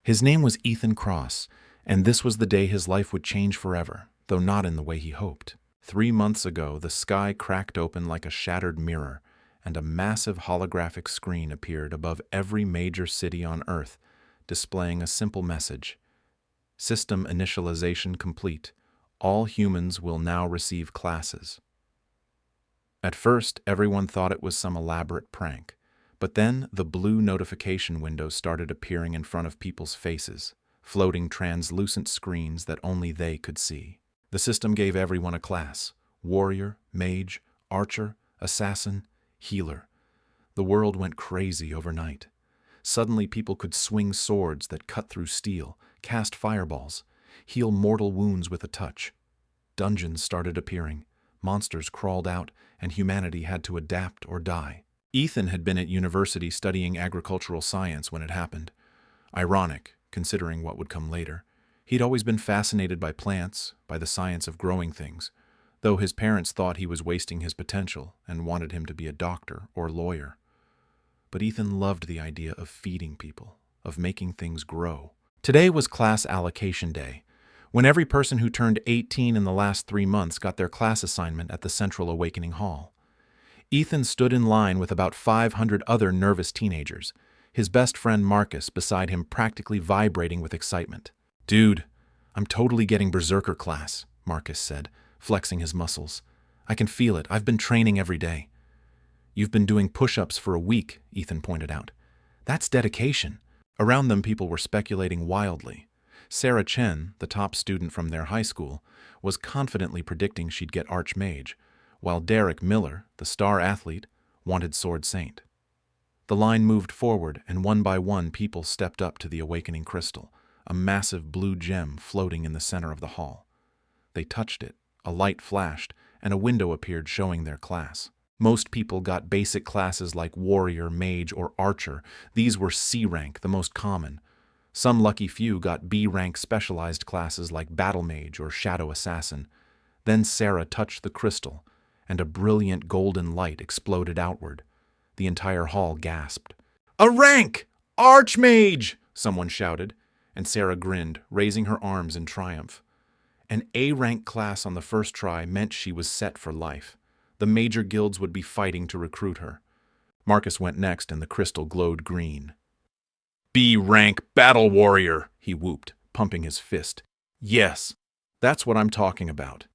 His name was Ethan Cross, and this was the day his life would change forever, though not in the way he hoped. 3 months ago, the sky cracked open like a shattered mirror, and a massive holographic screen appeared above every major city on Earth, displaying a simple message. System initialization complete. All humans will now receive classes. At first, everyone thought it was some elaborate prank, but then the blue notification windows started appearing in front of people's faces, floating translucent screens that only they could see. The system gave everyone a class: warrior, mage, archer, assassin, healer. The world went crazy overnight. Suddenly people could swing swords that cut through steel, cast fireballs, heal mortal wounds with a touch. Dungeons started appearing, monsters crawled out, and humanity had to adapt or die. Ethan had been at university studying agricultural science when it happened. Ironic, considering what would come later. He'd always been fascinated by plants, by the science of growing things, though his parents thought he was wasting his potential and wanted him to be a doctor or lawyer. But Ethan loved the idea of feeding people, of making things grow. Today was class allocation day, when every person who turned 18 in the last 3 months got their class assignment at the Central Awakening Hall. Ethan stood in line with about 500 other nervous teenagers, his best friend Marcus beside him practically vibrating with excitement. "Dude, I'm totally getting Berserker class," Marcus said, flexing his muscles. "I can feel it. I've been training every day." "You've been doing push-ups for a week," Ethan pointed out. "That's dedication." Around them, people were speculating wildly. Sarah Chen, the top student from their high school, was confidently predicting she'd get Archmage, while Derek Miller, the star athlete, wanted Sword Saint. The line moved forward, and one by one people stepped up to the awakening crystal, a massive blue gem floating in the center of the hall. They touched it, a light flashed, and a window appeared showing their class. Most people got basic classes like warrior, mage, or archer. These were C-rank, the most common. Some lucky few got B-rank specialized classes like battle mage or shadow assassin. Then Sarah touched the crystal, and a brilliant golden light exploded outward. The entire hall gasped. "A rank! Archmage!" someone shouted, and Sarah grinned, raising her arms in triumph. An A-rank class on the first try meant she was set for life. The major guilds would be fighting to recruit her. Marcus went next, and the crystal glowed green. "B-rank battle warrior," he whooped, pumping his fist. "Yes, that's what I'm talking about."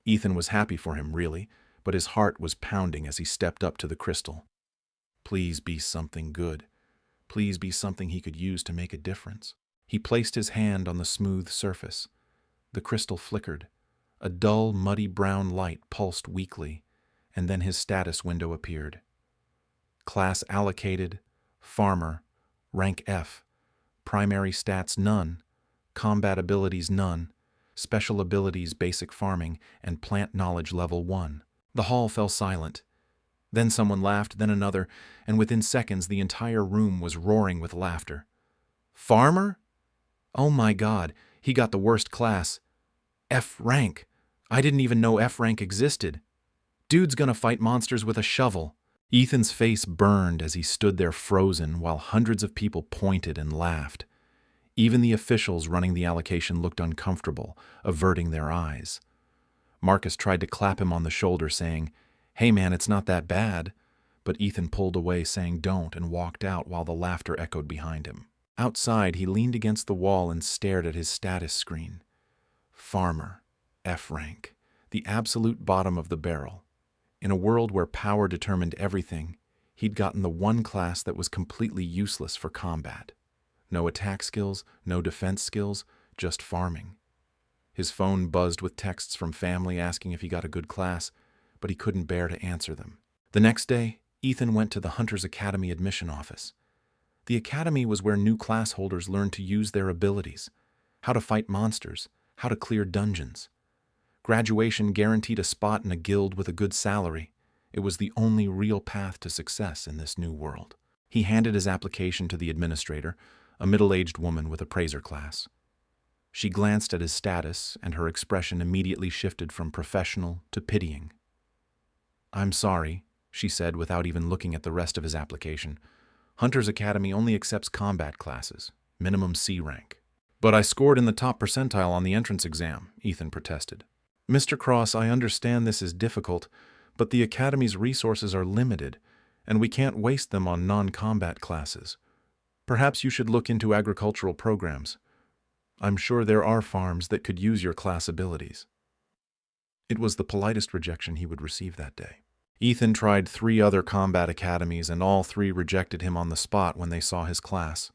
Ethan was happy for him, really, but his heart was pounding as he stepped up to the crystal. Please be something good. Please be something he could use to make a difference. He placed his hand on the smooth surface. The crystal flickered. A dull, muddy brown light pulsed weakly, and then his status window appeared. Class allocated, farmer, rank F, primary stats none, combat abilities none, special abilities basic farming, and plant knowledge level 1. The hall fell silent. Then someone laughed, then another, and within seconds the entire room was roaring with laughter. "Farmer? Oh my God, he got the worst class. F rank. I didn't even know F rank existed. Dude's gonna fight monsters with a shovel." Ethan's face burned as he stood there frozen while hundreds of people pointed and laughed. Even the officials running the allocation looked uncomfortable, averting their eyes. Marcus tried to clap him on the shoulder, saying, "Hey man, it's not that bad." But Ethan pulled away, saying don't, and walked out while the laughter echoed behind him. Outside, he leaned against the wall and stared at his status screen. Farmer, F rank, the absolute bottom of the barrel. In a world where power determined everything, he'd gotten the one class that was completely useless for combat. No attack skills, no defense skills, just farming. His phone buzzed with texts from family asking if he got a good class, but he couldn't bear to answer them. The next day, Ethan went to the Hunters Academy admission office. The academy was where new class holders learned to use their abilities, how to fight monsters, how to clear dungeons. Graduation guaranteed a spot in a guild with a good salary. It was the only real path to success in this new world. He handed his application to the administrator, a middle-aged woman with appraiser class. She glanced at his status, and her expression immediately shifted from professional to pitying. "I'm sorry," she said without even looking at the rest of his application. "Hunter's Academy only accepts combat classes. minimum C rank. But I scored in the top percentile on the entrance exam, Ethan protested. Mr. Cross, I understand this is difficult, but the Academy's resources are limited, and we can't waste them on non-combat classes. Perhaps you should look into agricultural programs. I'm sure there are farms that could use your class abilities. It was the politest rejection he would receive that day. Ethan tried 3 other combat academies, and all 3 rejected him on the spot when they saw his class.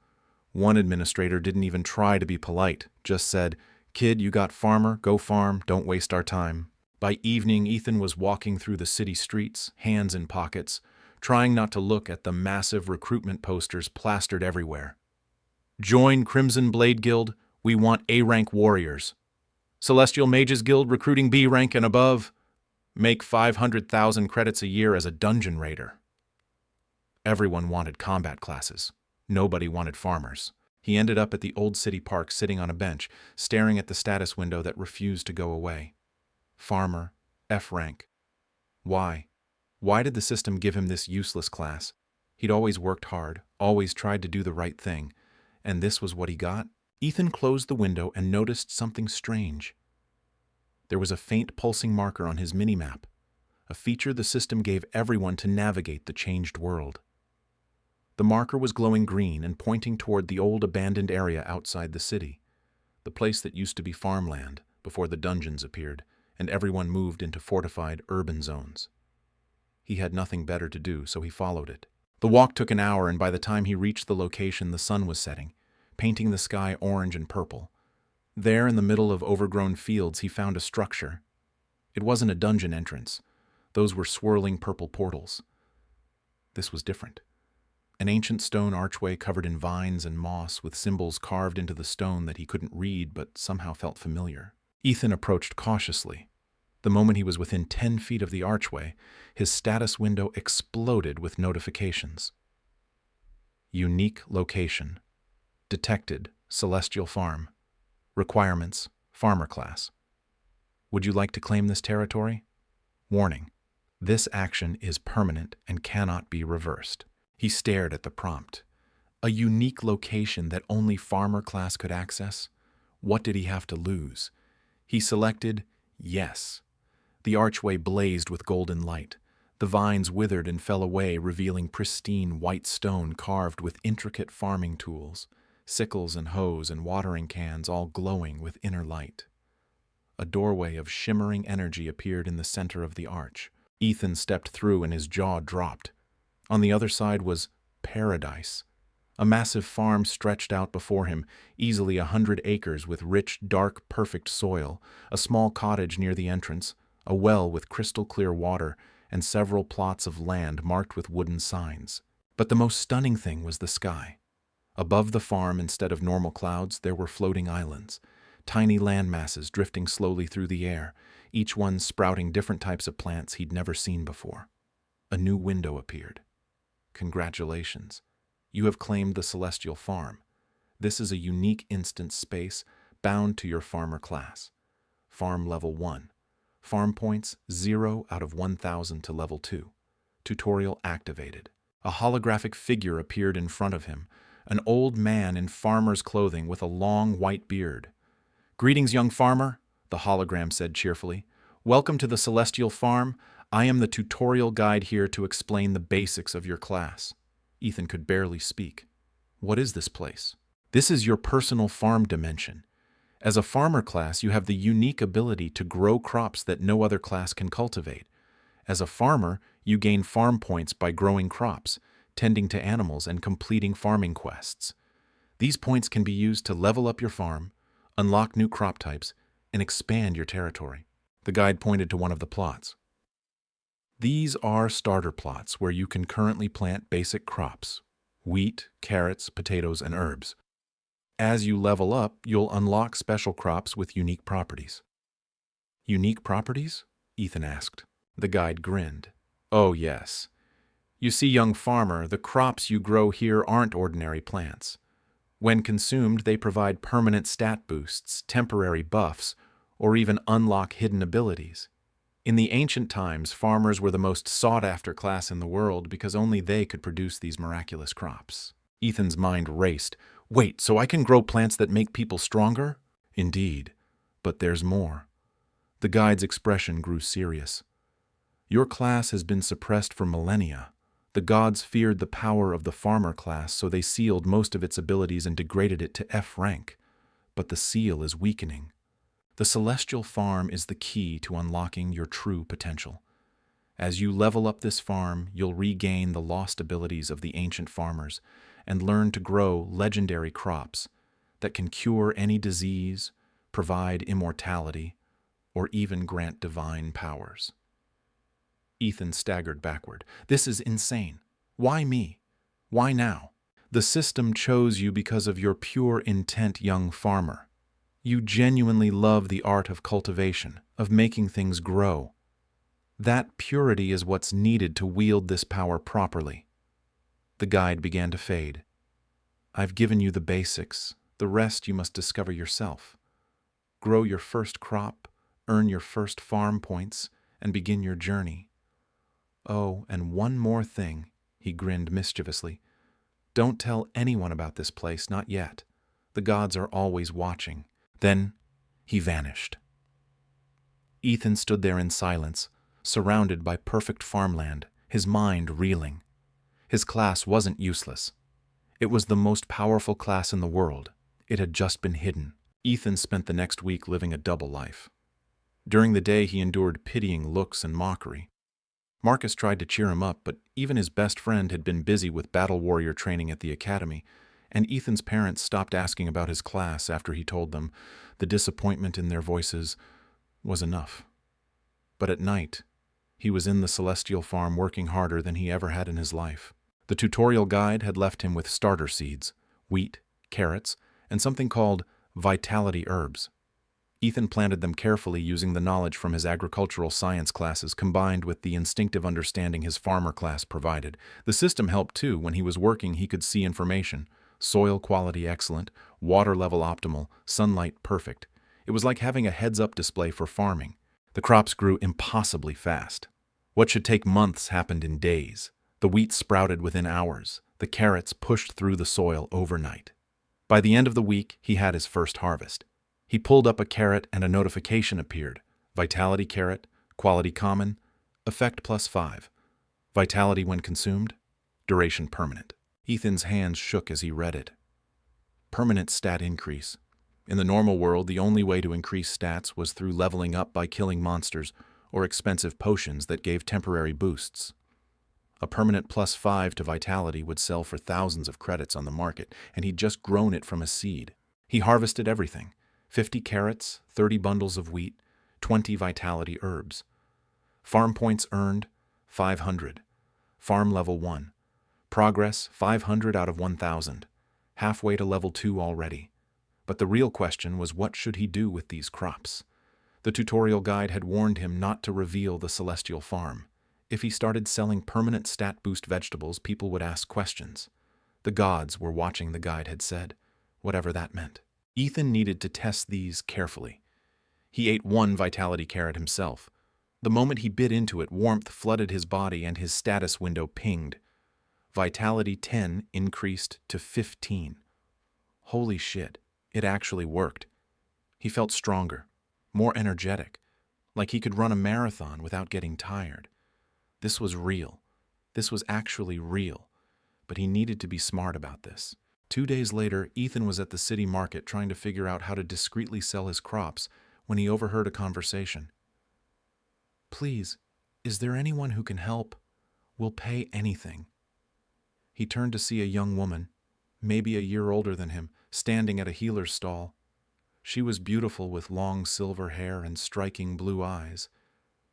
One administrator didn't even try to be polite, just said, "Kid, you got farmer, go farm, don't waste our time." By evening, Ethan was walking through the city streets, hands in pockets, trying not to look at the massive recruitment posters plastered everywhere. Join Crimson Blade Guild, we want A-rank warriors. Celestial Mages Guild recruiting B rank and above. Make 500,000 credits a year as a dungeon raider. Everyone wanted combat classes. Nobody wanted farmers. He ended up at the old city park sitting on a bench, staring at the status window that refused to go away. Farmer, F rank. Why? Why did the system give him this useless class? He'd always worked hard, always tried to do the right thing, and this was what he got? Ethan closed the window and noticed something strange. There was a faint pulsing marker on his minimap, a feature the system gave everyone to navigate the changed world. The marker was glowing green and pointing toward the old abandoned area outside the city, the place that used to be farmland before the dungeons appeared and everyone moved into fortified urban zones. He had nothing better to do, so he followed it. The walk took an hour, and by the time he reached the location, the sun was setting, painting the sky orange and purple. There, in the middle of overgrown fields, he found a structure. It wasn't a dungeon entrance. Those were swirling purple portals. This was different. An ancient stone archway covered in vines and moss with symbols carved into the stone that he couldn't read but somehow felt familiar. Ethan approached cautiously. The moment he was within 10 feet of the archway, his status window exploded with notifications. Unique location. Detected, Celestial Farm. Requirements, farmer class. Would you like to claim this territory? Warning. This action is permanent and cannot be reversed. He stared at the prompt. A unique location that only farmer class could access? What did he have to lose? He selected yes. The archway blazed with golden light. The vines withered and fell away, revealing pristine white stone carved with intricate farming tools, sickles and hoes and watering cans all glowing with inner light. A doorway of shimmering energy appeared in the center of the arch. Ethan stepped through and his jaw dropped. On the other side was paradise. A massive farm stretched out before him, easily 100 acres with rich, dark, perfect soil, a small cottage near the entrance, a well with crystal-clear water, and several plots of land marked with wooden signs. But the most stunning thing was the sky. Above the farm, instead of normal clouds, there were floating islands, tiny land masses drifting slowly through the air, each one sprouting different types of plants he'd never seen before. A new window appeared. Congratulations. You have claimed the Celestial Farm. This is a unique instance space bound to your farmer class. Farm Level 1. Farm points 0 out of 1,000 to Level 2. Tutorial activated. A holographic figure appeared in front of him, an old man in farmer's clothing with a long white beard. "Greetings, young farmer," the hologram said cheerfully. "Welcome to the Celestial Farm. I am the tutorial guide here to explain the basics of your class." Ethan could barely speak. "What is this place?" "This is your personal farm dimension. As a farmer class, you have the unique ability to grow crops that no other class can cultivate. As a farmer, you gain farm points by growing crops, tending to animals, and completing farming quests. These points can be used to level up your farm, unlock new crop types, and expand your territory." The guide pointed to one of the plots. "These are starter plots where you can currently plant basic crops: wheat, carrots, potatoes, and herbs. As you level up, you'll unlock special crops with unique properties." "Unique properties?" Ethan asked. The guide grinned. "Oh, yes. You see, young farmer, the crops you grow here aren't ordinary plants. When consumed, they provide permanent stat boosts, temporary buffs, or even unlock hidden abilities. In the ancient times, farmers were the most sought-after class in the world because only they could produce these miraculous crops." Ethan's mind raced. Wait, so I can grow plants that make people stronger? Indeed, but there's more. The guide's expression grew serious. Your class has been suppressed for millennia. The gods feared the power of the farmer class, so they sealed most of its abilities and degraded it to F rank. But the seal is weakening. The celestial farm is the key to unlocking your true potential. As you level up this farm, you'll regain the lost abilities of the ancient farmers and learn to grow legendary crops that can cure any disease, provide immortality, or even grant divine powers. Ethan staggered backward. This is insane. Why me? Why now? The system chose you because of your pure intent, young farmer. You genuinely love the art of cultivation, of making things grow. That purity is what's needed to wield this power properly. The guide began to fade. I've given you the basics. The rest you must discover yourself. Grow your first crop, earn your first farm points, and begin your journey. Oh, and one more thing, he grinned mischievously. Don't tell anyone about this place, not yet. The gods are always watching. Then he vanished. Ethan stood there in silence, surrounded by perfect farmland, his mind reeling. His class wasn't useless. It was the most powerful class in the world. It had just been hidden. Ethan spent the next week living a double life. During the day, he endured pitying looks and mockery. Marcus tried to cheer him up, but even his best friend had been busy with battle warrior training at the academy, and Ethan's parents stopped asking about his class after he told them. The disappointment in their voices was enough. But at night, he was in the celestial farm working harder than he ever had in his life. The tutorial guide had left him with starter seeds, wheat, carrots, and something called vitality herbs. Ethan planted them carefully using the knowledge from his agricultural science classes combined with the instinctive understanding his farmer class provided. The system helped too. When he was working, he could see information. Soil quality excellent, water level optimal, sunlight perfect. It was like having a heads-up display for farming. The crops grew impossibly fast. What should take months happened in days. The wheat sprouted within hours. The carrots pushed through the soil overnight. By the end of the week, he had his first harvest. He pulled up a carrot and a notification appeared. Vitality carrot, quality common, effect +5. Vitality when consumed, duration permanent. Ethan's hands shook as he read it. Permanent stat increase. In the normal world, the only way to increase stats was through leveling up by killing monsters or expensive potions that gave temporary boosts. A permanent +5 to vitality would sell for thousands of credits on the market, and he'd just grown it from a seed. He harvested everything. 50 carrots, 30 bundles of wheat, 20 vitality herbs. Farm points earned, 500. Farm level 1. Progress, 500 out of 1,000. Halfway to level 2 already. But the real question was, what should he do with these crops? The tutorial guide had warned him not to reveal the celestial farm. If he started selling permanent stat boost vegetables, people would ask questions. The gods were watching, the guide had said, whatever that meant. Ethan needed to test these carefully. He ate one vitality carrot himself. The moment he bit into it, warmth flooded his body and his status window pinged. Vitality 10 increased to 15. Holy shit, it actually worked. He felt stronger, more energetic, like he could run a marathon without getting tired. This was real. This was actually real. But he needed to be smart about this. 2 days later, Ethan was at the city market trying to figure out how to discreetly sell his crops when he overheard a conversation. Please, is there anyone who can help? We'll pay anything. He turned to see a young woman, maybe a year older than him, standing at a healer's stall. She was beautiful with long silver hair and striking blue eyes,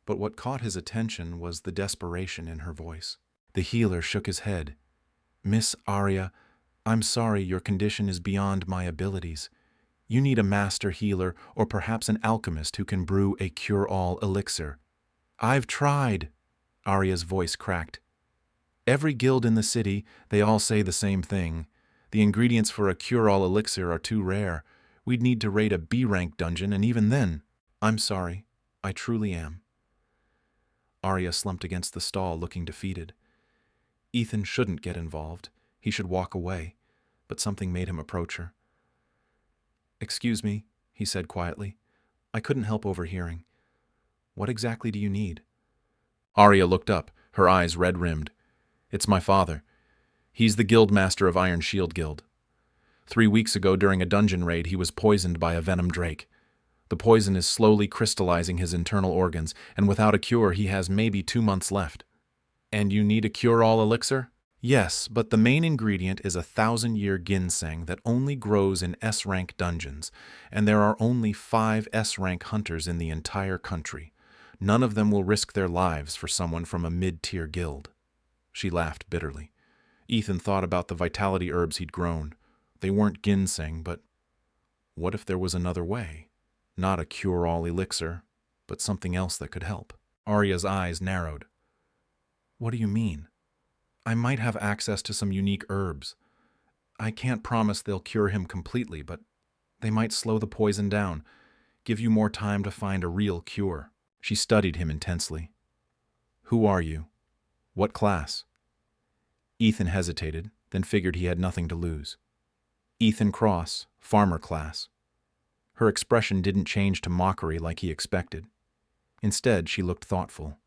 but what caught his attention was the desperation in her voice. The healer shook his head. Miss Aria, I'm sorry, your condition is beyond my abilities. You need a master healer or perhaps an alchemist who can brew a cure-all elixir. I've tried, Aria's voice cracked. Every guild in the city, they all say the same thing. The ingredients for a cure-all elixir are too rare. We'd need to raid a B-rank dungeon, and even then, I'm sorry, I truly am. Aria slumped against the stall, looking defeated. Ethan shouldn't get involved. He should walk away. but something made him approach her. "Excuse me," he said quietly. "I couldn't help overhearing. What exactly do you need?" Aria looked up, her eyes red-rimmed. "It's my father. He's the guildmaster of Iron Shield Guild. 3 weeks ago, during a dungeon raid, he was poisoned by a venom drake. The poison is slowly crystallizing his internal organs, and without a cure, he has maybe 2 months left." "And you need a cure-all elixir?" "Yes, but the main ingredient is a 1,000-year ginseng that only grows in S-rank dungeons, and there are only 5 S-rank hunters in the entire country. None of them will risk their lives for someone from a mid-tier guild." She laughed bitterly. Ethan thought about the vitality herbs he'd grown. They weren't ginseng, but what if there was another way? Not a cure-all elixir, but something else that could help. Aria's eyes narrowed. "What do you mean?" "I might have access to some unique herbs. I can't promise they'll cure him completely, but they might slow the poison down, give you more time to find a real cure." She studied him intensely. "Who are you? What class?" Ethan hesitated, then figured he had nothing to lose. "Ethan Cross, farmer class." Her expression didn't change to mockery like he expected. Instead, she looked thoughtful.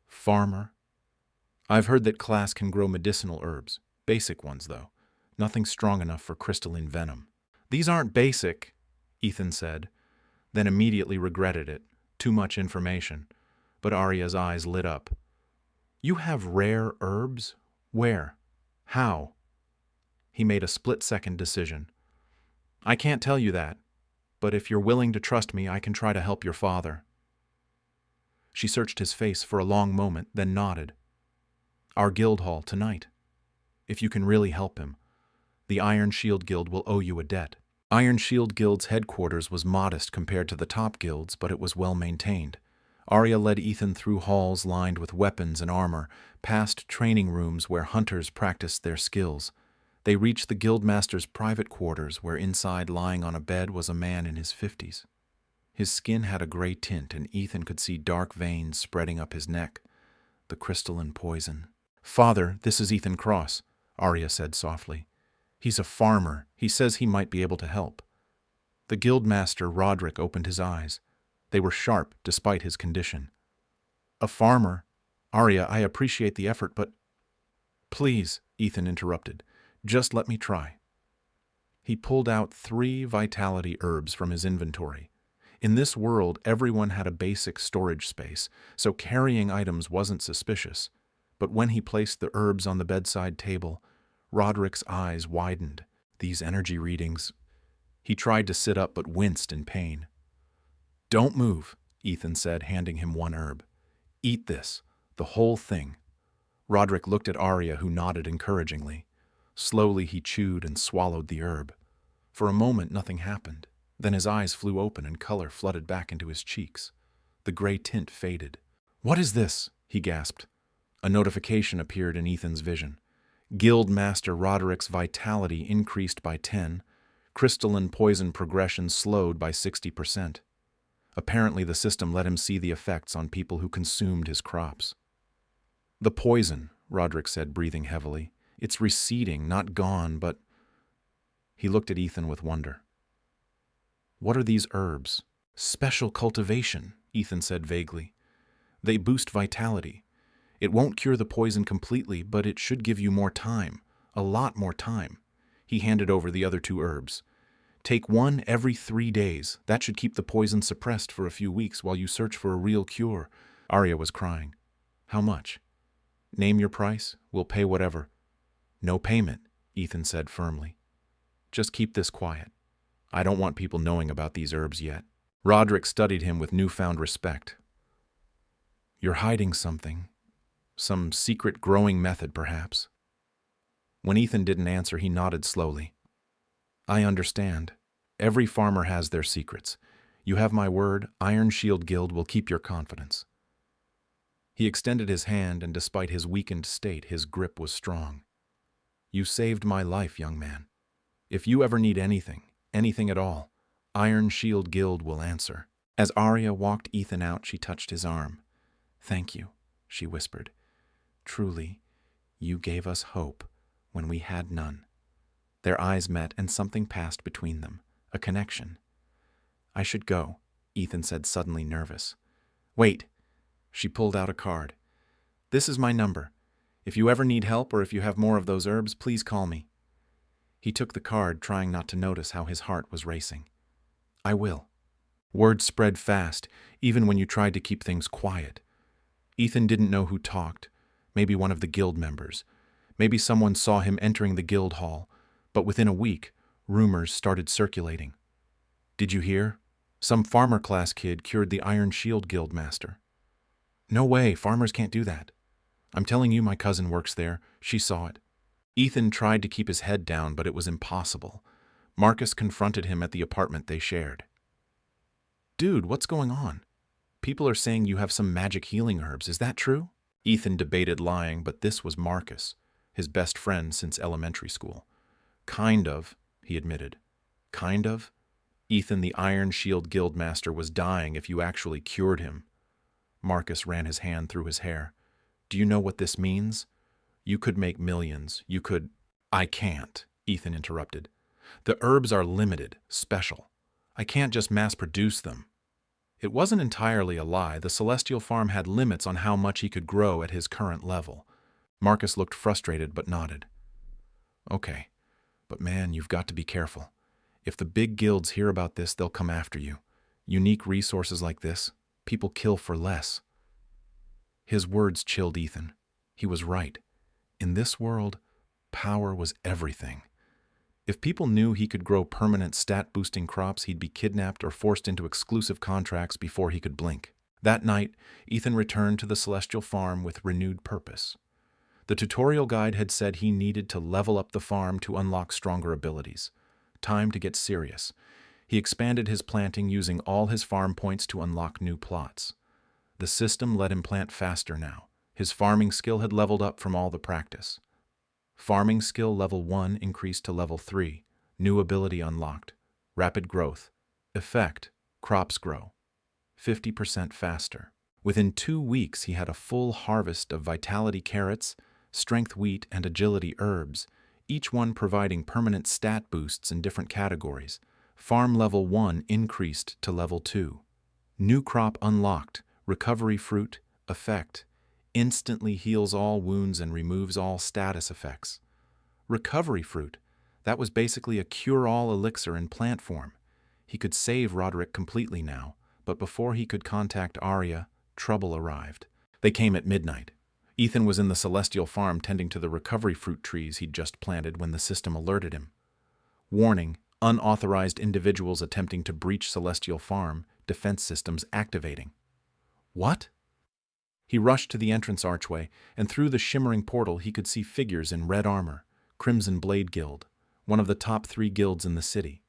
"Farmer? I've heard that class can grow medicinal herbs. Basic ones, though. Nothing strong enough for crystalline venom." "These aren't basic," Ethan said, then immediately regretted it. Too much information. But Aria's eyes lit up. "You have rare herbs? Where? How?" He made a split-second decision. "I can't tell you that, but if you're willing to trust me, I can try to help your father." She searched his face for a long moment, then nodded. "Our guild hall tonight. If you can really help him, the Iron Shield Guild will owe you a debt." Iron Shield Guild's headquarters was modest compared to the top guilds, but it was well maintained. Aria led Ethan through halls lined with weapons and armor, past training rooms where hunters practiced their skills. They reached the guildmaster's private quarters, where inside, lying on a bed, was a man in his 50s. His skin had a gray tint, and Ethan could see dark veins spreading up his neck. The crystalline poison. "Father, this is Ethan Cross," Aria said softly. "He's a farmer. He says he might be able to help." The guildmaster, Roderick, opened his eyes. They were sharp, despite his condition. "A farmer? Aria, I appreciate the effort, but—" "Please," Ethan interrupted. "Just let me try." He pulled out 3 vitality herbs from his inventory. In this world, everyone had a basic storage space, so carrying items wasn't suspicious. But when he placed the herbs on the bedside table, Roderick's eyes widened. These energy readings. He tried to sit up but winced in pain. "Don't move," Ethan said, handing him 1 herb. "Eat this, the whole thing." Roderick looked at Aria, who nodded encouragingly. Slowly he chewed and swallowed the herb. For a moment nothing happened. Then his eyes flew open and color flooded back into his cheeks. The gray tint faded. "What is this?" he gasped. A notification appeared in Ethan's vision. Guildmaster Roderick's vitality increased by 10. Crystalline poison progression slowed by 60%. Apparently the system let him see the effects on people who consumed his crops. "The poison," Roderick said, breathing heavily. "It's receding, not gone, but—" He looked at Ethan with wonder. "What are these herbs?" "Special cultivation," Ethan said vaguely. "They boost vitality. It won't cure the poison completely, but it should give you more time. A lot more time." He handed over the other 2 herbs. "Take 1 every 3 days. That should keep the poison suppressed for a few weeks while you search for a real cure." Aria was crying. "How much?" "Name your price. We'll pay whatever." "No payment," Ethan said firmly. "Just keep this quiet. I don't want people knowing about these herbs yet." Roderick studied him with newfound respect. "You're hiding something. Some secret growing method, perhaps." When Ethan didn't answer, he nodded slowly. "I understand. Every farmer has their secrets. You have my word, Iron Shield Guild will keep your confidence." He extended his hand, and despite his weakened state, his grip was strong. "You saved my life, young man. If you ever need anything at all, Iron Shield Guild will answer." As Aria walked Ethan out, she touched his arm. "Thank you," she whispered. "Truly, you gave us hope when we had none." Their eyes met and something passed between them, a connection. "I should go," Ethan said, suddenly nervous. "Wait." She pulled out a card. "This is my number. If you ever need help or if you have more of those herbs, please call me." He took the card, trying not to notice how his heart was racing. "I will." Word spread fast, even when you tried to keep things quiet. Ethan didn't know who talked. Maybe one of the guild members. Maybe someone saw him entering the guild hall. But within a week, rumors started circulating. "Did you hear? Some farmer class kid cured the Iron Shield guildmaster." "No way, farmers can't do that." "I'm telling you, my cousin works there. She saw it." Ethan tried to keep his head down, but it was impossible. Marcus confronted him at the apartment they shared. "Dude, what's going on? People are saying you have some magic healing herbs. Is that true?" Ethan debated lying, but this was Marcus, his best friend since elementary school. "Kind of," he admitted. "Kind of? Ethan, the Iron Shield guildmaster, was dying if you actually cured him." Marcus ran his hand through his hair. "Do you know what this means? You could make millions. You could—" "I can't," Ethan interrupted. "The herbs are limited, special. I can't just mass-produce them." It wasn't entirely a lie. The Celestial Farm had limits on how much he could grow at his current level. Marcus looked frustrated but nodded. "Okay, but man, you've got to be careful. If the big guilds hear about this, they'll come after you. Unique resources like this, people kill for less." His words chilled Ethan. He was right. In this world, power was everything. If people knew he could grow permanent stat-boosting crops, he'd be kidnapped or forced into exclusive contracts before he could blink. That night, Ethan returned to the Celestial Farm with renewed purpose. The tutorial guide had said he needed to level up the farm to unlock stronger abilities. Time to get serious. He expanded his planting using all his farm points to unlock new plots. The system let him plant faster now. His farming skill had leveled up from all the practice. Farming skill level 1 increased to level 3. New ability unlocked. Rapid growth. Effect: crops grow 50% faster. Within 2 weeks, he had a full harvest of vitality carrots, strength wheat, and agility herbs, each one providing permanent stat boosts in different categories. Farm level 1 increased to level 2. New crop unlocked. Recovery fruit. Effect: instantly heals all wounds and removes all status effects. Recovery fruit. That was basically a cure-all elixir in plant form. He could save Roderick completely now, but before he could contact Aria, trouble arrived. They came at midnight. Ethan was in the Celestial Farm tending to the recovery fruit trees he'd just planted when the system alerted him. Warning: unauthorized individuals attempting to breach Celestial Farm, defense systems activating. What? He rushed to the entrance archway, and through the shimmering portal he could see figures in red armor, Crimson Blade Guild, one of the top 3 guilds in the city.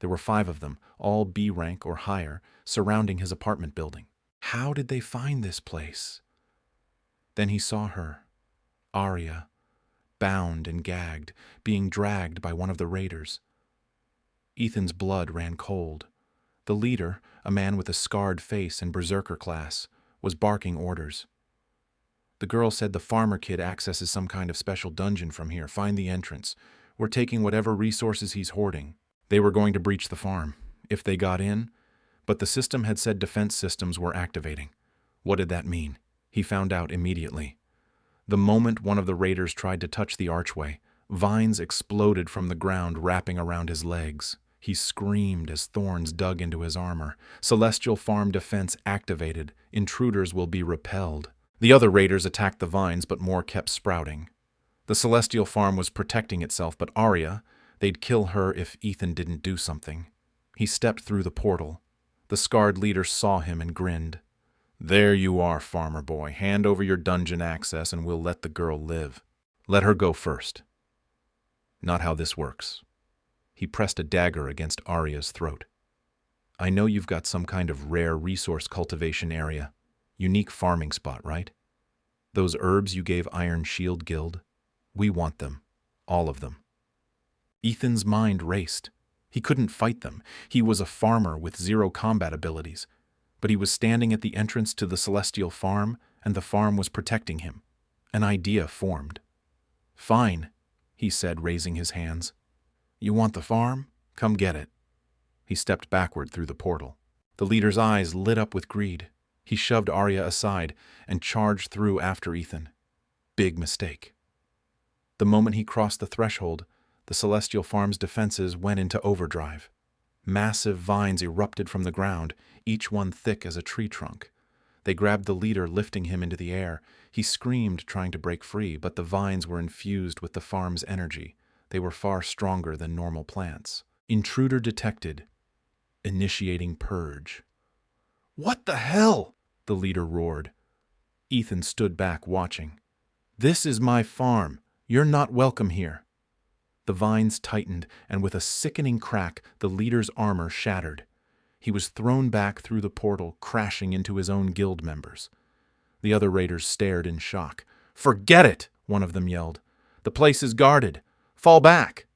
There were 5 of them, all B rank or higher, surrounding his apartment building. How did they find this place? Then he saw her, Aria, bound and gagged, being dragged by one of the raiders. Ethan's blood ran cold. The leader, a man with a scarred face and Berserker class, was barking orders. The girl said the farmer kid accesses some kind of special dungeon from here. Find the entrance. We're taking whatever resources he's hoarding. They were going to breach the farm, if they got in, but the system had said defense systems were activating. What did that mean? He found out immediately. The moment one of the raiders tried to touch the archway, vines exploded from the ground, wrapping around his legs. He screamed as thorns dug into his armor. Celestial Farm defense activated. Intruders will be repelled. The other raiders attacked the vines, but more kept sprouting. The Celestial Farm was protecting itself, but Aria, they'd kill her if Ethan didn't do something. He stepped through the portal. The scarred leader saw him and grinned. "There you are, farmer boy. Hand over your dungeon access and we'll let the girl live. Let her go first." "Not how this works." He pressed a dagger against Aria's throat. "I know you've got some kind of rare resource cultivation area. Unique farming spot, right? Those herbs you gave Iron Shield Guild? We want them. All of them." Ethan's mind raced. He couldn't fight them. He was a farmer with 0 combat abilities. But he was standing at the entrance to the Celestial Farm, and the farm was protecting him. An idea formed. "Fine," he said, raising his hands. You want the farm? Come get it. He stepped backward through the portal. The leader's eyes lit up with greed. He shoved Aria aside and charged through after Ethan. Big mistake. The moment he crossed the threshold, the Celestial Farm's defenses went into overdrive. Massive vines erupted from the ground, each one thick as a tree trunk. They grabbed the leader, lifting him into the air. He screamed, trying to break free, but the vines were infused with the farm's energy. They were far stronger than normal plants. Intruder detected. Initiating purge. "What the hell?" the leader roared. Ethan stood back, watching. "This is my farm. You're not welcome here." The vines tightened, and with a sickening crack, the leader's armor shattered. He was thrown back through the portal, crashing into his own guild members. The other raiders stared in shock. "Forget it!" one of them yelled. "The place is guarded. Fall back!"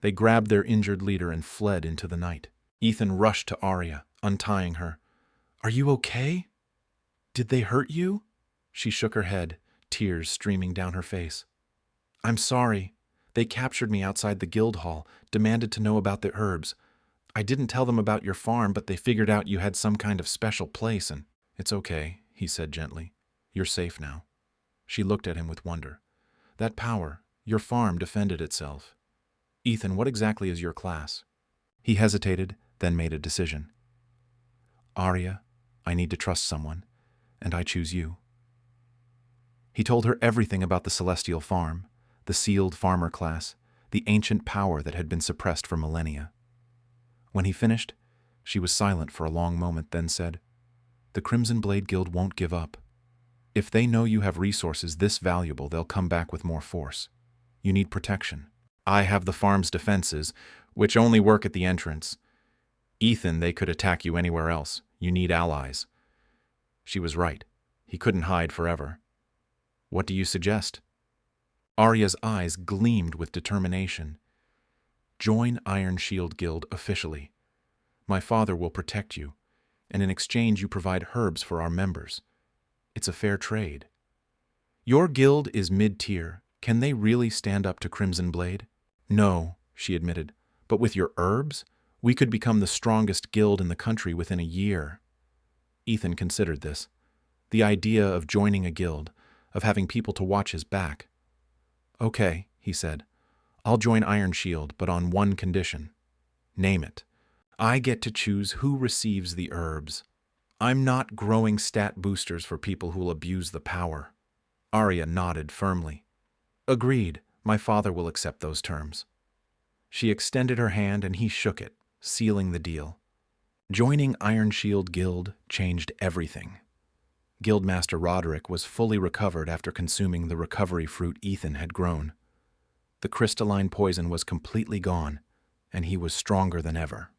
They grabbed their injured leader and fled into the night. Ethan rushed to Aria, untying her. "Are you okay? Did they hurt you?" She shook her head, tears streaming down her face. "I'm sorry. They captured me outside the guild hall, demanded to know about the herbs. I didn't tell them about your farm, but they figured out you had some kind of special place and—" "It's okay," he said gently. "You're safe now." She looked at him with wonder. "That power, your farm defended itself. Ethan, what exactly is your class?" He hesitated, then made a decision. "Aria, I need to trust someone, and I choose you." He told her everything about the Celestial Farm, the sealed farmer class, the ancient power that had been suppressed for millennia. When he finished, she was silent for a long moment, then said, "The Crimson Blade Guild won't give up. If they know you have resources this valuable, they'll come back with more force. You need protection. I have the farm's defenses, which only work at the entrance. Ethan, they could attack you anywhere else. You need allies." She was right. He couldn't hide forever. "What do you suggest?" Aria's eyes gleamed with determination. "Join Iron Shield Guild officially. My father will protect you, and in exchange you provide herbs for our members. It's a fair trade." "Your guild is mid-tier. Can they really stand up to Crimson Blade?" "No," she admitted, "but with your herbs, we could become the strongest guild in the country within a year." Ethan considered this. The idea of joining a guild, of having people to watch his back. "Okay," he said. "I'll join Iron Shield, but on one condition." "Name it." "I get to choose who receives the herbs. I'm not growing stat boosters for people who'll abuse the power." Aria nodded firmly. "Agreed. My father will accept those terms." She extended her hand and he shook it, sealing the deal. Joining Iron Shield Guild changed everything. Guildmaster Roderick was fully recovered after consuming the recovery fruit Ethan had grown. The crystalline poison was completely gone, and he was stronger than ever.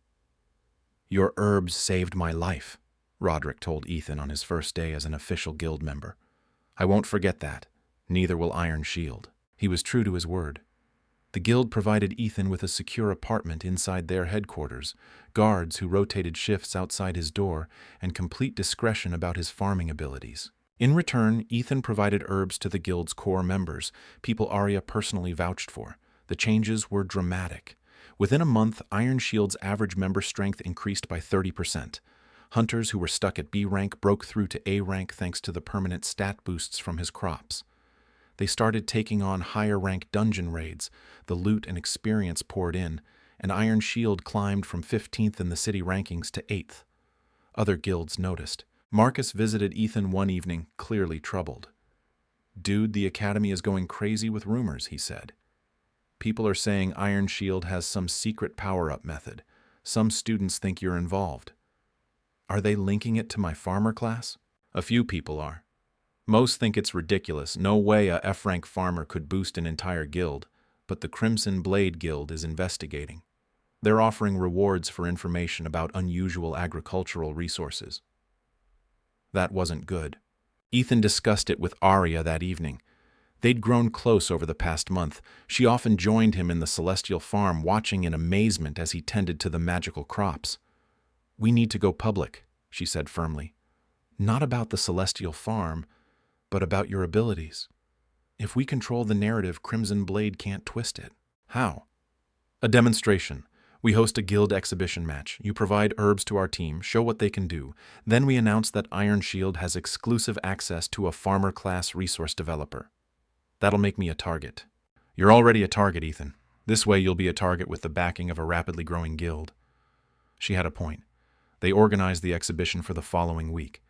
"Your herbs saved my life," Roderick told Ethan on his first day as an official guild member. "I won't forget that. Neither will Iron Shield." He was true to his word. The guild provided Ethan with a secure apartment inside their headquarters, guards who rotated shifts outside his door, and complete discretion about his farming abilities. In return, Ethan provided herbs to the guild's core members, people Aria personally vouched for. The changes were dramatic. Within a month, Iron Shield's average member strength increased by 30%. Hunters who were stuck at B rank broke through to A rank thanks to the permanent stat boosts from his crops. They started taking on higher-rank dungeon raids, the loot and experience poured in, and Iron Shield climbed from 15th in the city rankings to 8th. Other guilds noticed. Marcus visited Ethan one evening, clearly troubled. "Dude, the academy is going crazy with rumors," he said. "People are saying Iron Shield has some secret power-up method. Some students think you're involved." "Are they linking it to my farmer class?" "A few people are. Most think it's ridiculous. No way a F-rank farmer could boost an entire guild, but the Crimson Blade Guild is investigating. They're offering rewards for information about unusual agricultural resources." That wasn't good. Ethan discussed it with Aria that evening. They'd grown close over the past month. She often joined him in the Celestial Farm, watching in amazement as he tended to the magical crops. "We need to go public," she said firmly. "Not about the Celestial Farm, but about your abilities. If we control the narrative, Crimson Blade can't twist it." "How?" A demonstration. We host a guild exhibition match. You provide herbs to our team, show what they can do. Then we announce that Iron Shield has exclusive access to a farmer-class resource developer. That'll make me a target. You're already a target, Ethan. This way you'll be a target with the backing of a rapidly growing guild. She had a point. They organized the exhibition for the following week.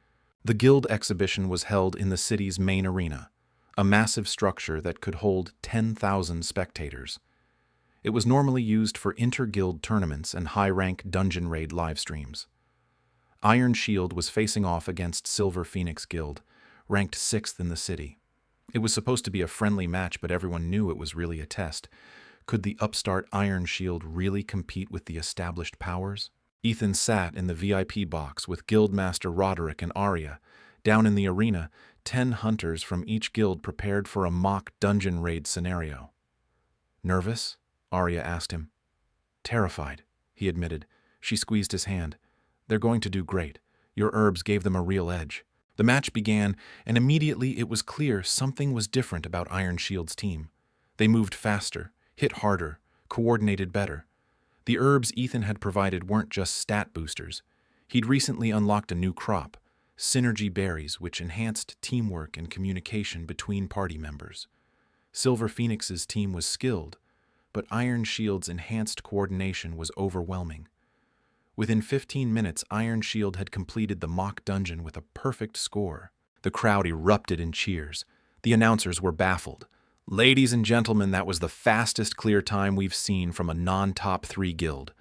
The guild exhibition was held in the city's main arena, a massive structure that could hold 10,000 spectators. It was normally used for inter-guild tournaments and high-rank dungeon raid live streams. Iron Shield was facing off against Silver Phoenix Guild, ranked 6th in the city. It was supposed to be a friendly match, but everyone knew it was really a test. Could the upstart Iron Shield really compete with the established powers? Ethan sat in the VIP box with guildmaster Roderick and Aria. Down in the arena, 10 hunters from each guild prepared for a mock dungeon raid scenario. Nervous? Aria asked him. Terrified, he admitted. She squeezed his hand. They're going to do great. Your herbs gave them a real edge. The match began, and immediately it was clear something was different about Iron Shield's team. They moved faster, hit harder, coordinated better. The herbs Ethan had provided weren't just stat boosters. He'd recently unlocked a new crop, synergy berries, which enhanced teamwork and communication between party members. Silver Phoenix's team was skilled, but Iron Shield's enhanced coordination was overwhelming. Within 15 minutes, Iron Shield had completed the mock dungeon with a perfect score. The crowd erupted in cheers. The announcers were baffled. Ladies and gentlemen, that was the fastest clear time we've seen from a non-top 3 guild.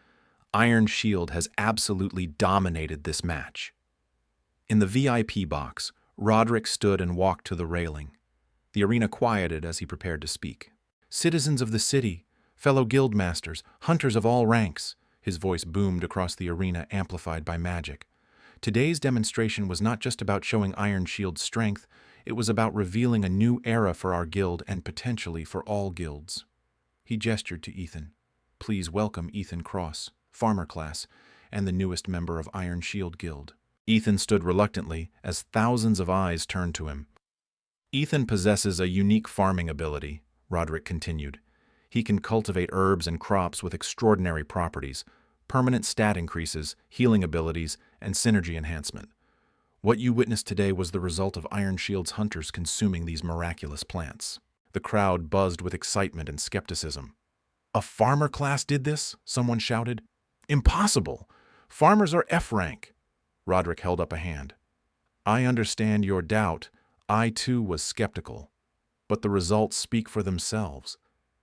Iron Shield has absolutely dominated this match. In the VIP box, Roderick stood and walked to the railing. The arena quieted as he prepared to speak. Citizens of the city, fellow guildmasters, hunters of all ranks, his voice boomed across the arena, amplified by magic. Today's demonstration was not just about showing Iron Shield's strength, it was about revealing a new era for our guild and potentially for all guilds. He gestured to Ethan. Please welcome Ethan Cross, farmer class, and the newest member of Iron Shield Guild. Ethan stood reluctantly as thousands of eyes turned to him. Ethan possesses a unique farming ability, Roderick continued. He can cultivate herbs and crops with extraordinary properties, permanent stat increases, healing abilities, and synergy enhancement. What you witnessed today was the result of Iron Shield's hunters consuming these miraculous plants. The crowd buzzed with excitement and skepticism. A farmer class did this? Someone shouted. Impossible! Farmers are F-rank. Roderick held up a hand. I understand your doubt. I too was skeptical. But the results speak for themselves.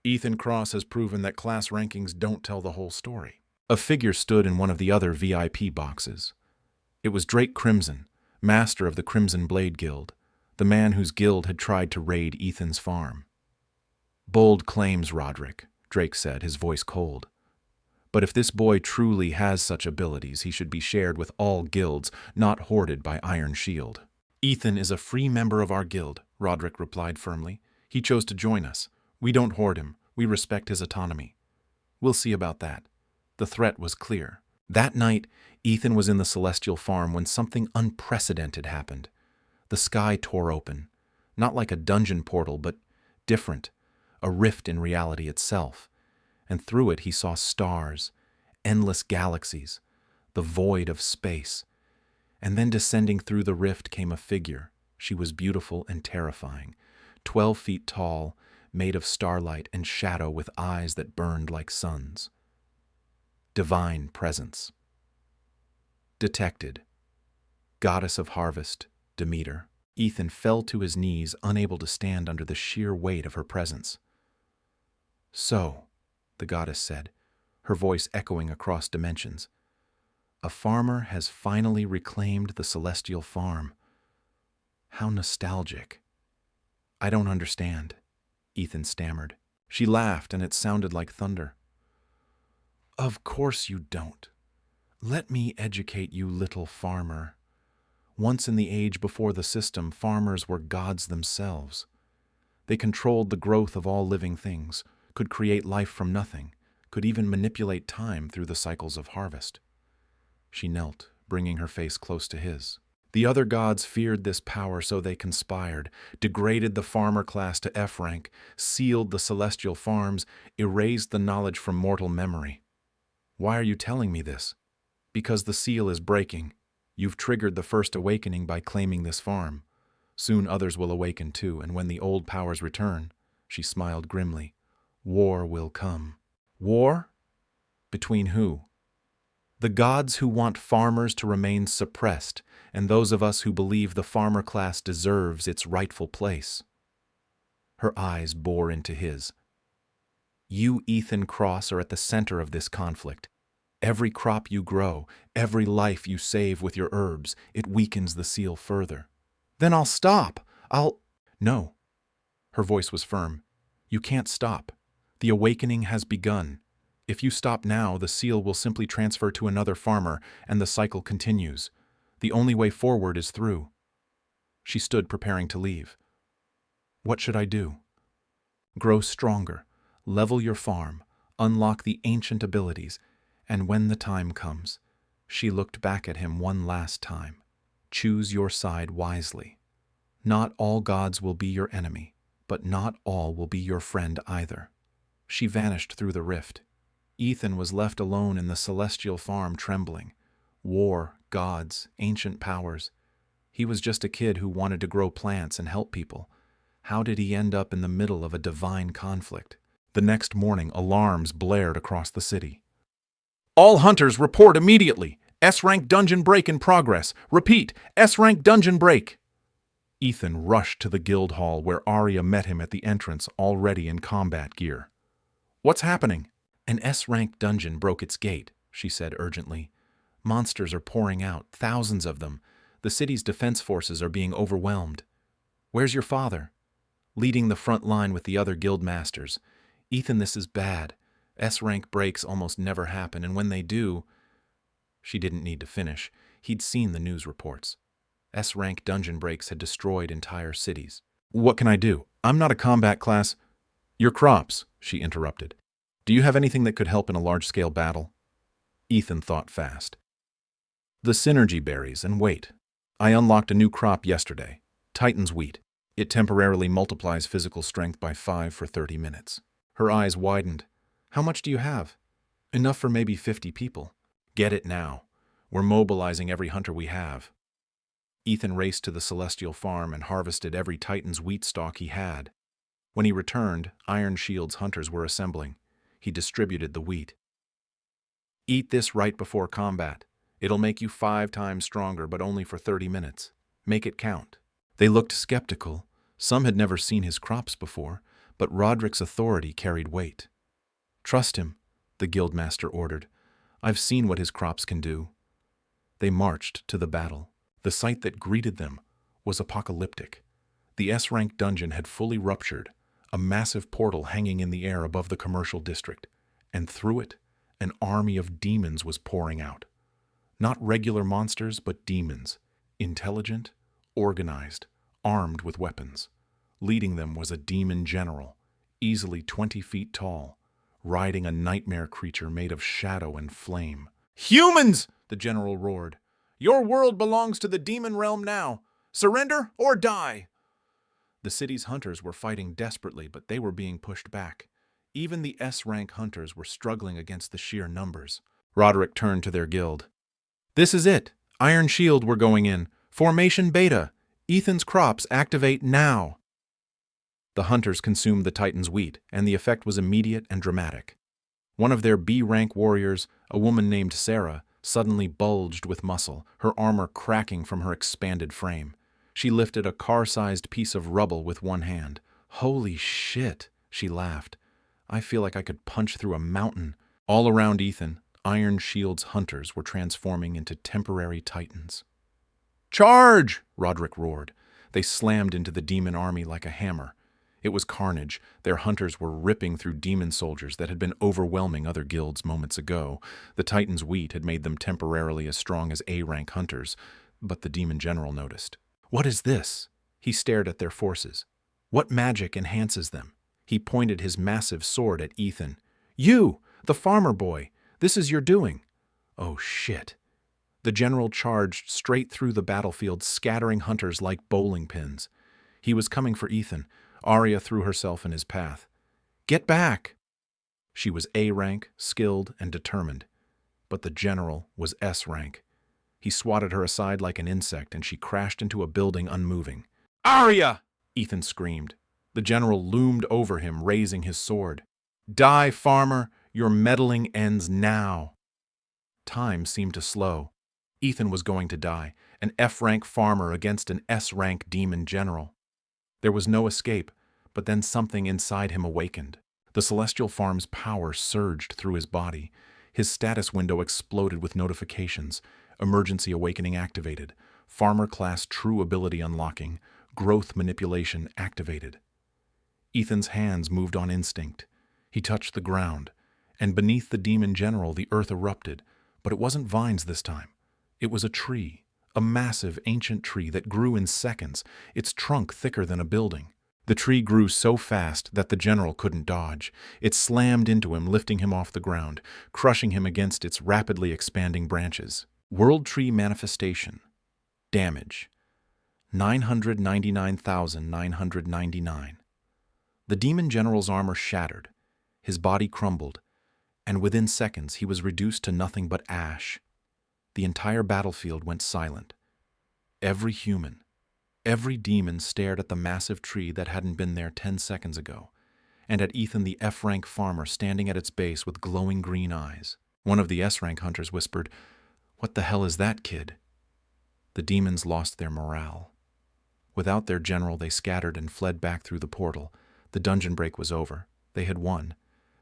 Ethan Cross has proven that class rankings don't tell the whole story. A figure stood in one of the other VIP boxes. It was Drake Crimson, master of the Crimson Blade Guild, the man whose guild had tried to raid Ethan's farm. Bold claims, Roderick, Drake said, his voice cold. But if this boy truly has such abilities, he should be shared with all guilds, not hoarded by Iron Shield. Ethan is a free member of our guild, Roderick replied firmly. He chose to join us. We don't hoard him. We respect his autonomy. We'll see about that. The threat was clear. That night, Ethan was in the Celestial Farm when something unprecedented happened. The sky tore open, not like a dungeon portal, but different, a rift in reality itself. And through it he saw stars, endless galaxies, the void of space. And then descending through the rift came a figure. She was beautiful and terrifying, 12 feet tall, made of starlight and shadow with eyes that burned like suns. Divine presence. Detected. Goddess of harvest, Demeter. Ethan fell to his knees, unable to stand under the sheer weight of her presence. So, the goddess said, her voice echoing across dimensions, a farmer has finally reclaimed the Celestial Farm. How nostalgic. I don't understand, Ethan stammered. She laughed, and it sounded like thunder. Of course you don't. Let me educate you, little farmer. Once in the age before the system, farmers were gods themselves. They controlled the growth of all living things, could create life from nothing, could even manipulate time through the cycles of harvest. She knelt, bringing her face close to his. The other gods feared this power, so they conspired, degraded the farmer class to F rank, sealed the celestial farms, erased the knowledge from mortal memory. Why are you telling me this? Because the seal is breaking. You've triggered the first awakening by claiming this farm. Soon others will awaken too, and when the old powers return, she smiled grimly, war will come. War? Between who? The gods who want farmers to remain suppressed, and those of us who believe the farmer class deserves its rightful place. Her eyes bore into his. You, Ethan Cross, are at the center of this conflict. Every crop you grow, every life you save with your herbs, it weakens the seal further. Then I'll stop. No. Her voice was firm. You can't stop. The awakening has begun. If you stop now, the seal will simply transfer to another farmer, and the cycle continues. The only way forward is through. She stood preparing to leave. What should I do? Grow stronger, level your farm, unlock the ancient abilities, and when the time comes, she looked back at him one last time. Choose your side wisely. Not all gods will be your enemy, but not all will be your friend either. She vanished through the rift. Ethan was left alone in the celestial farm, trembling. War, gods, ancient powers. He was just a kid who wanted to grow plants and help people. How did he end up in the middle of a divine conflict? The next morning, alarms blared across the city. All hunters report immediately. S-Rank dungeon break in progress. Repeat, S-Rank dungeon break. Ethan rushed to the guild hall where Aria met him at the entrance, already in combat gear. What's happening? An S-Rank dungeon broke its gate, she said urgently. Monsters are pouring out, thousands of them. The city's defense forces are being overwhelmed. Where's your father? Leading the front line with the other guildmasters. Ethan, this is bad. S-Rank breaks almost never happen, and when they do... She didn't need to finish. He'd seen the news reports. S-Rank dungeon breaks had destroyed entire cities. What can I do? I'm not a combat class. Your crops, she interrupted. Do you have anything that could help in a large-scale battle? Ethan thought fast. The synergy berries, and wait. I unlocked a new crop yesterday. Titan's wheat. It temporarily multiplies physical strength by 5 for 30 minutes. Her eyes widened. How much do you have? Enough for maybe 50 people. Get it now. We're mobilizing every hunter we have. Ethan raced to the celestial farm and harvested every Titan's wheat stalk he had. When he returned, Iron Shield's hunters were assembling. He distributed the wheat. Eat this right before combat. It'll make you 5 times stronger, but only for 30 minutes. Make it count. They looked skeptical. Some had never seen his crops before, but Roderick's authority carried weight. Trust him, the guildmaster ordered. I've seen what his crops can do. They marched to the battle. The sight that greeted them was apocalyptic. The S-Rank dungeon had fully ruptured, a massive portal hanging in the air above the commercial district, and through it, an army of demons was pouring out. Not regular monsters, but demons, intelligent, organized, armed with weapons. Leading them was a demon general, easily 20 feet tall, riding a nightmare creature made of shadow and flame. Humans! The general roared. Your world belongs to the demon realm now. Surrender or die! The city's hunters were fighting desperately, but they were being pushed back. Even the S-Rank hunters were struggling against the sheer numbers. Roderick turned to their guild. This is it. Iron Shield, we're going in. Formation Beta. Ethan's crops activate now. The hunters consumed the Titan's wheat, and the effect was immediate and dramatic. One of their B-rank warriors, a woman named Sarah, suddenly bulged with muscle, her armor cracking from her expanded frame. She lifted a car-sized piece of rubble with one hand. Holy shit, she laughed. I feel like I could punch through a mountain. All around Ethan, Iron Shield's hunters were transforming into temporary titans. Charge! Roderick roared. They slammed into the demon army like a hammer. It was carnage. Their hunters were ripping through demon soldiers that had been overwhelming other guilds moments ago. The Titan's wheat had made them temporarily as strong as A-rank hunters, but the demon general noticed. What is this? He stared at their forces. What magic enhances them? He pointed his massive sword at Ethan. You, the farmer boy, this is your doing. Oh shit. The general charged straight through the battlefield, scattering hunters like bowling pins. He was coming for Ethan. Aria threw herself in his path. "Get back!" She was A rank, skilled, and determined. But the general was S rank. He swatted her aside like an insect, and she crashed into a building unmoving. "Aria!" Ethan screamed. The general loomed over him, raising his sword. "Die, farmer! Your meddling ends now!" Time seemed to slow. Ethan was going to die, an F-rank farmer against an S-rank demon general. There was no escape, but then something inside him awakened. The celestial farm's power surged through his body. His status window exploded with notifications. Emergency awakening activated. Farmer class true ability unlocking. Growth manipulation activated. Ethan's hands moved on instinct. He touched the ground, and beneath the demon general the earth erupted, but it wasn't vines this time. It was a tree, a massive ancient tree that grew in seconds, its trunk thicker than a building. The tree grew so fast that the general couldn't dodge. It slammed into him, lifting him off the ground, crushing him against its rapidly expanding branches. World Tree Manifestation. Damage: 999,999. The demon general's armor shattered. His body crumbled, and within seconds he was reduced to nothing but ash. The entire battlefield went silent. Every human, every demon stared at the massive tree that hadn't been there 10 seconds ago, and at Ethan the F-rank farmer standing at its base with glowing green eyes. One of the S-rank hunters whispered, "What the hell is that, kid?" The demons lost their morale. Without their general, they scattered and fled back through the portal. The dungeon break was over. They had won.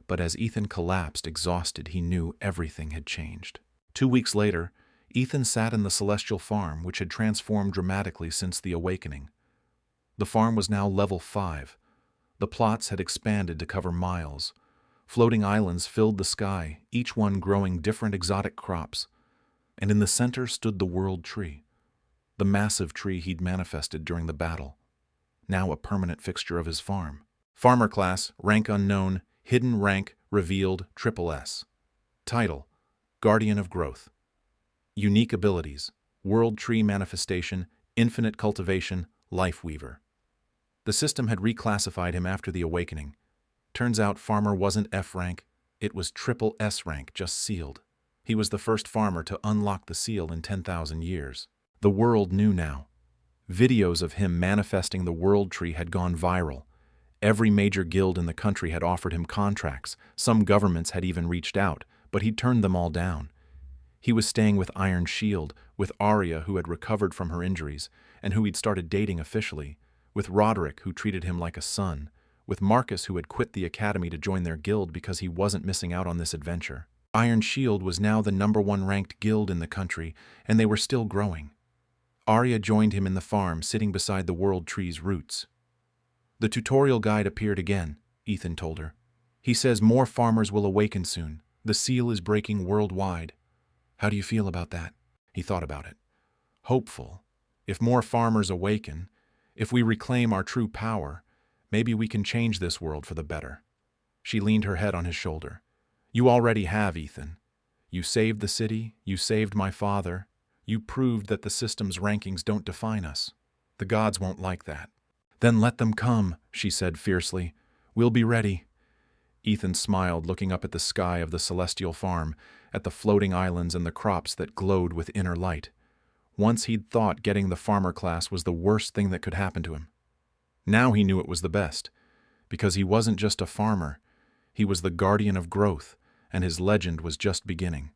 But as Ethan collapsed, exhausted, he knew everything had changed. 2 weeks later, Ethan sat in the celestial farm, which had transformed dramatically since the awakening. The farm was now level 5. The plots had expanded to cover miles. Floating islands filled the sky, each one growing different exotic crops. And in the center stood the world tree, the massive tree he'd manifested during the battle, now a permanent fixture of his farm. Farmer class, rank unknown, hidden rank, revealed, SSS. Title: Guardian of Growth. Unique abilities: World Tree Manifestation, Infinite Cultivation, Life Weaver. The system had reclassified him after the awakening. Turns out farmer wasn't F rank, it was SSS rank, just sealed. He was the first farmer to unlock the seal in 10,000 years. The world knew now. Videos of him manifesting the world tree had gone viral. Every major guild in the country had offered him contracts. Some governments had even reached out, but he'd turned them all down. He was staying with Iron Shield, with Aria, who had recovered from her injuries, and who he'd started dating officially, with Roderick, who treated him like a son, with Marcus, who had quit the academy to join their guild because he wasn't missing out on this adventure. Iron Shield was now the #1 ranked guild in the country, and they were still growing. Aria joined him in the farm, sitting beside the world tree's roots. "The tutorial guide appeared again," Ethan told her. "He says more farmers will awaken soon. The seal is breaking worldwide. How do you feel about that?" He thought about it. "Hopeful. If more farmers awaken, if we reclaim our true power, maybe we can change this world for the better." She leaned her head on his shoulder. "You already have, Ethan. You saved the city, you saved my father. You proved that the system's rankings don't define us. The gods won't like that." "Then let them come," she said fiercely. "We'll be ready." Ethan smiled, looking up at the sky of the celestial farm, at the floating islands and the crops that glowed with inner light. Once he'd thought getting the farmer class was the worst thing that could happen to him. Now he knew it was the best, because he wasn't just a farmer, he was the guardian of growth, and his legend was just beginning.